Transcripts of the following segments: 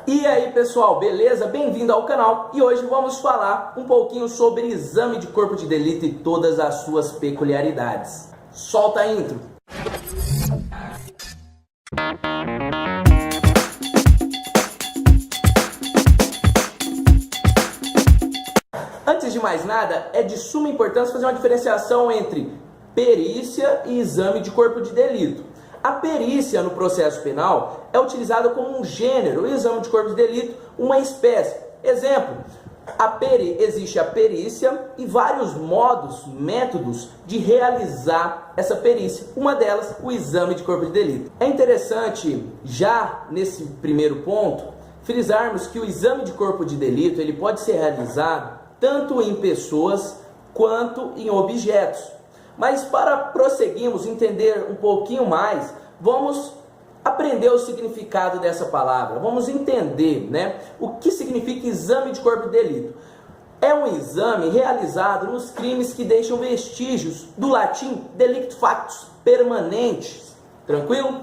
E aí pessoal, beleza? Bem-vindo ao canal e hoje vamos falar um pouquinho sobre exame de corpo de delito e todas as suas peculiaridades. Solta a intro! Antes de mais nada, é de suma importância fazer uma diferenciação entre perícia e exame de corpo de delito. A perícia no processo penal é utilizada como um gênero, o exame de corpo de delito, uma espécie. Exemplo, existe a perícia e vários métodos de realizar essa perícia. Uma delas, o exame de corpo de delito. É interessante, já nesse primeiro ponto, frisarmos que o exame de corpo de delito ele pode ser realizado tanto em pessoas quanto em objetos. Mas para prosseguirmos, entender um pouquinho mais, vamos aprender o significado dessa palavra. Vamos entender, o que significa exame de corpo de delito. É um exame realizado nos crimes que deixam vestígios, do latim delicto factus, permanentes. Tranquilo?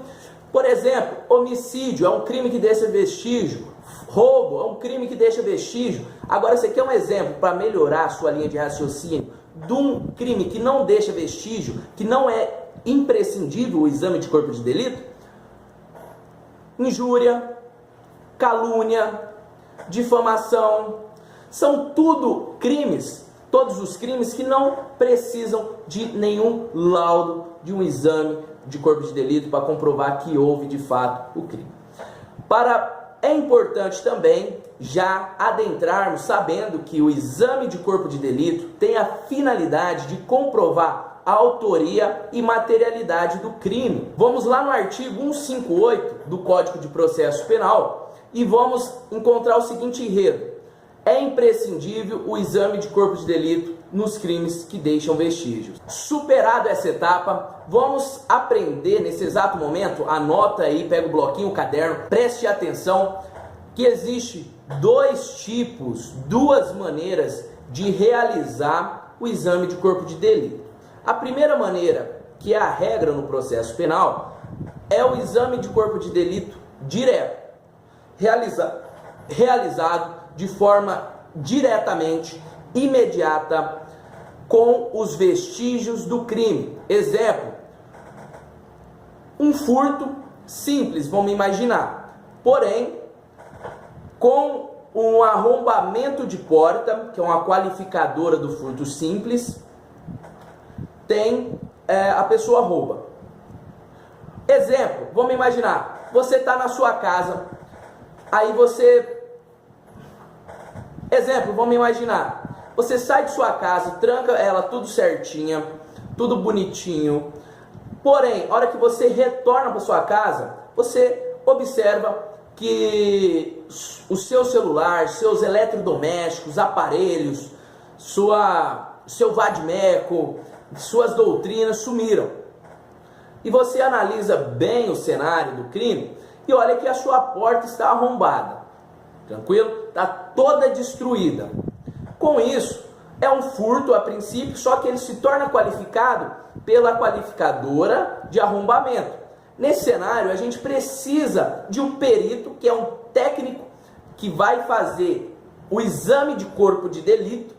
Por exemplo, homicídio é um crime que deixa vestígio. Roubo é um crime que deixa vestígio. Agora, esse aqui é um exemplo para melhorar a sua linha de raciocínio de um crime que não deixa vestígio, que não é imprescindível o exame de corpo de delito. Injúria, calúnia, difamação, são tudo crimes, todos os crimes que não precisam de nenhum laudo, de um exame de corpo de delito para comprovar que houve de fato o crime. É importante também já adentrarmos sabendo que o exame de corpo de delito tem a finalidade de comprovar a autoria e materialidade do crime. Vamos lá no artigo 158 do Código de Processo Penal e vamos encontrar o seguinte enredo: é imprescindível o exame de corpo de delito nos crimes que deixam vestígios. Superado essa etapa, vamos aprender nesse exato momento, anota aí, pega o bloquinho, o caderno, preste atenção que existe duas maneiras de realizar o exame de corpo de delito. A primeira maneira, que é a regra no processo penal, é o exame de corpo de delito direto, realizado de forma diretamente, imediata, com os vestígios do crime. Exemplo, um furto simples, vamos imaginar, porém, com um arrombamento de porta, que é uma qualificadora do furto simples, a pessoa rouba. Exemplo, vamos imaginar, você está na sua casa, aí vamos imaginar, você sai de sua casa, tranca ela tudo certinha, tudo bonitinho, porém, a hora que você retorna para sua casa, você observa que o seu celular, seus eletrodomésticos, aparelhos, seu vade-mecum, suas doutrinas sumiram. E você analisa bem o cenário do crime e olha que a sua porta está arrombada. Tranquilo? Está toda destruída. Com isso, é um furto a princípio, só que ele se torna qualificado pela qualificadora de arrombamento. Nesse cenário, a gente precisa de um perito, que é um técnico que vai fazer o exame de corpo de delito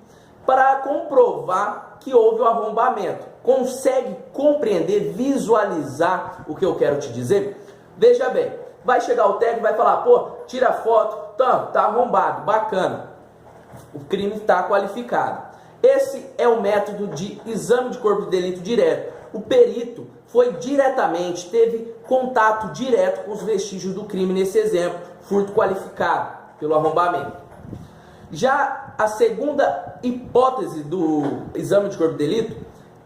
para comprovar que houve o arrombamento. Consegue compreender, visualizar o que eu quero te dizer? Veja bem, vai chegar o técnico e vai falar, tira a foto, tá arrombado, bacana. O crime está qualificado. Esse é o método de exame de corpo de delito direto. O perito teve contato direto com os vestígios do crime, nesse exemplo, furto qualificado pelo arrombamento. Já a segunda hipótese do exame de corpo de delito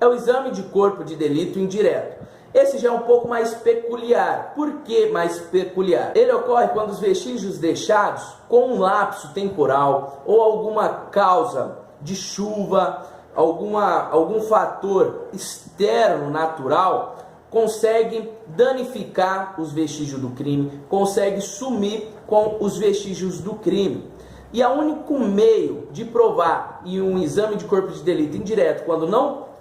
é o exame de corpo de delito indireto. Esse já é um pouco mais peculiar. Por que mais peculiar? Ele ocorre quando os vestígios deixados com um lapso temporal ou alguma causa de chuva, algum fator externo natural consegue danificar os vestígios do crime, consegue sumir com os vestígios do crime. E o único meio de provar em um exame de corpo de delito indireto,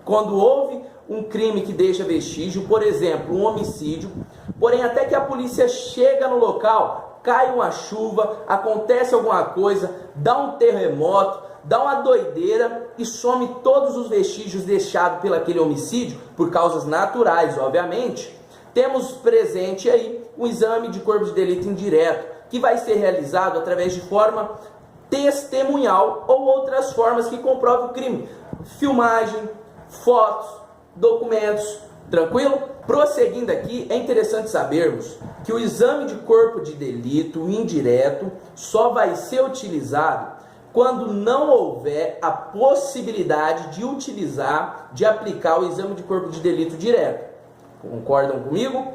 quando houve um crime que deixa vestígio, por exemplo, um homicídio, porém até que a polícia chega no local, cai uma chuva, acontece alguma coisa, dá um terremoto, dá uma doideira e some todos os vestígios deixados pelo aquele homicídio, por causas naturais, obviamente. Temos presente aí um exame de corpo de delito indireto, que vai ser realizado através de forma testemunhal ou outras formas que comprovem o crime. Filmagem, fotos, documentos, tranquilo? Prosseguindo aqui, é interessante sabermos que o exame de corpo de delito indireto só vai ser utilizado quando não houver a possibilidade de aplicar o exame de corpo de delito direto. Concordam comigo?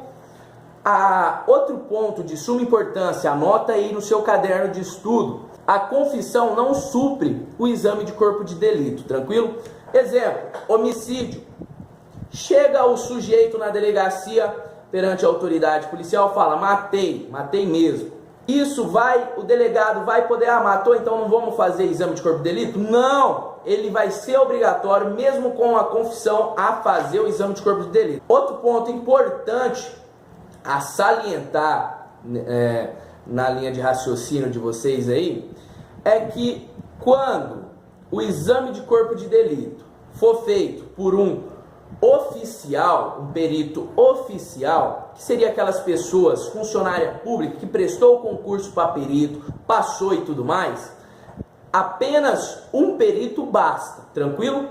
Outro ponto de suma importância, anota aí no seu caderno de estudo: a confissão não supre o exame de corpo de delito, tranquilo? Exemplo, homicídio. Chega o sujeito na delegacia perante a autoridade policial, fala: matei mesmo. O delegado vai poder, matou, então não vamos fazer exame de corpo de delito? Não! Ele vai ser obrigatório, mesmo com a confissão, a fazer o exame de corpo de delito. Outro ponto importante a salientar na linha de raciocínio de vocês aí, é que quando o exame de corpo de delito for feito por um oficial, um perito oficial, que seria aquelas pessoas, funcionária pública, que prestou o concurso para perito, passou e tudo mais, apenas um perito basta, tranquilo?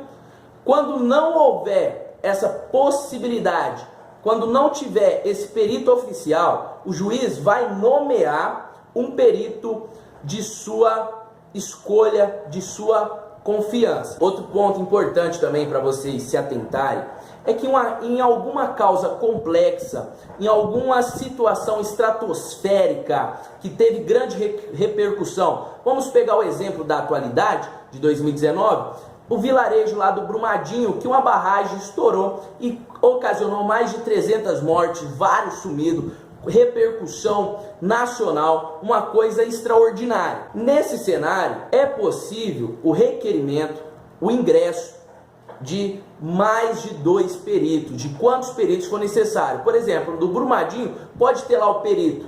Quando não houver essa possibilidade, quando não tiver esse perito oficial, o juiz vai nomear um perito de sua escolha, de sua confiança. Outro ponto importante também para vocês se atentarem é que em alguma causa complexa, em alguma situação estratosférica que teve grande repercussão, vamos pegar o exemplo da atualidade de 2019, o vilarejo lá do Brumadinho, que uma barragem estourou e ocasionou mais de 300 mortes, vários sumidos, repercussão nacional, uma coisa extraordinária. Nesse cenário, é possível o requerimento, o ingresso de mais de 2 peritos, de quantos peritos for necessário. Por exemplo, do Brumadinho, pode ter lá o perito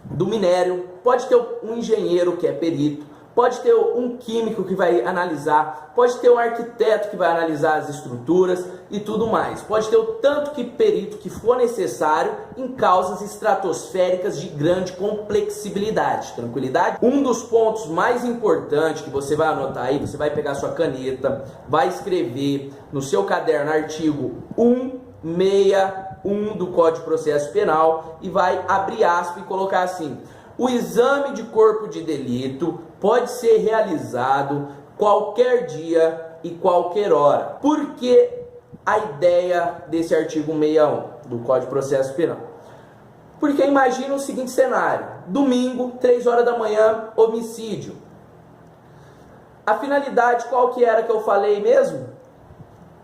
do minério, pode ter um engenheiro que é perito, pode ter um químico que vai analisar, pode ter um arquiteto que vai analisar as estruturas e tudo mais. Pode ter o tanto que perito que for necessário em causas estratosféricas de grande complexibilidade. Tranquilidade? Um dos pontos mais importantes que você vai anotar aí, você vai pegar sua caneta, vai escrever no seu caderno artigo 161 do Código de Processo Penal e vai abrir aspas e colocar assim: o exame de corpo de delito pode ser realizado qualquer dia e qualquer hora. Por que a ideia desse artigo 161 do Código de Processo Penal? Porque imagina o seguinte cenário: domingo, 3 horas da manhã, homicídio. A finalidade qual que era que eu falei mesmo?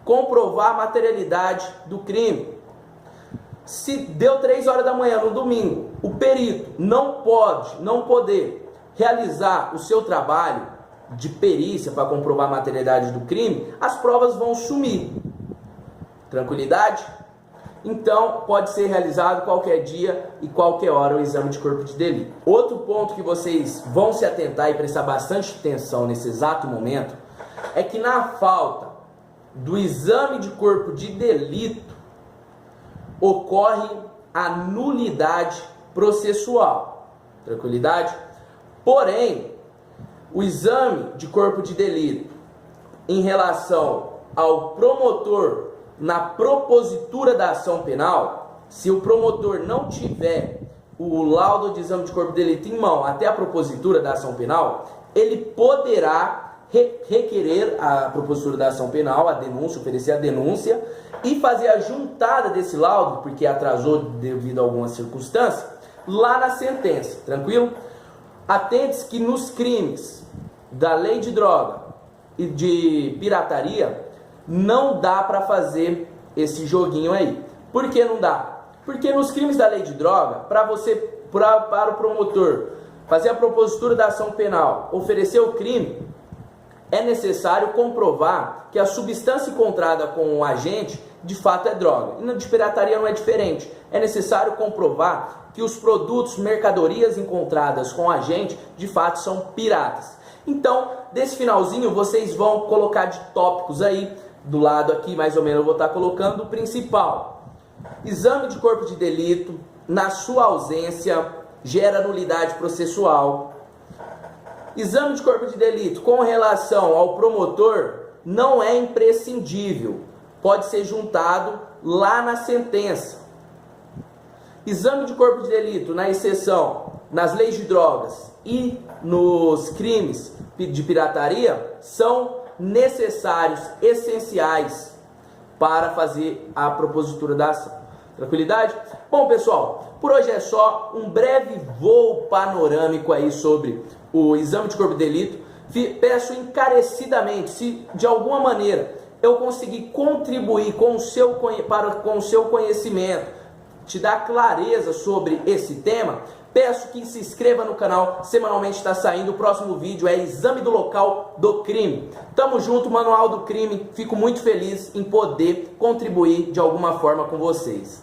Comprovar a materialidade do crime. Se deu 3 horas da manhã no domingo, o perito não poder realizar o seu trabalho de perícia para comprovar a materialidade do crime, as provas vão sumir. Tranquilidade? Então, pode ser realizado qualquer dia e qualquer hora o exame de corpo de delito. Outro ponto que vocês vão se atentar e prestar bastante atenção nesse exato momento é que na falta do exame de corpo de delito ocorre a nulidade processual. Tranquilidade? Porém, o exame de corpo de delito em relação ao promotor na propositura da ação penal, se o promotor não tiver o laudo de exame de corpo de delito em mão até a propositura da ação penal, ele poderá requerer a propositura da ação penal, a denúncia, oferecer a denúncia e fazer a juntada desse laudo, porque atrasou devido a alguma circunstância, lá na sentença, tranquilo? Atente-se que nos crimes da lei de droga e de pirataria, não dá para fazer esse joguinho aí. Por que não dá? Porque nos crimes da lei de droga, para o promotor fazer a propositura da ação penal, oferecer o crime, é necessário comprovar que a substância encontrada com o agente de fato é droga. E na de pirataria não é diferente. É necessário comprovar que os produtos, mercadorias encontradas com a gente, de fato são piratas. Então, desse finalzinho, vocês vão colocar de tópicos aí, do lado aqui, mais ou menos, eu vou estar colocando o principal. Exame de corpo de delito, na sua ausência, gera nulidade processual. Exame de corpo de delito com relação ao promotor não é imprescindível, pode ser juntado lá na sentença. Exame de corpo de delito na exceção, nas leis de drogas e nos crimes de pirataria são necessários, essenciais para fazer a propositura da ação. Tranquilidade? Bom, pessoal, por hoje é só um breve voo panorâmico aí sobre o exame de corpo de delito. Peço encarecidamente, se de alguma maneira eu conseguir contribuir com o seu conhecimento, te dar clareza sobre esse tema, peço que se inscreva no canal. Semanalmente está saindo, o próximo vídeo é exame do local do crime. Tamo junto, Manual do Crime. Fico muito feliz em poder contribuir de alguma forma com vocês.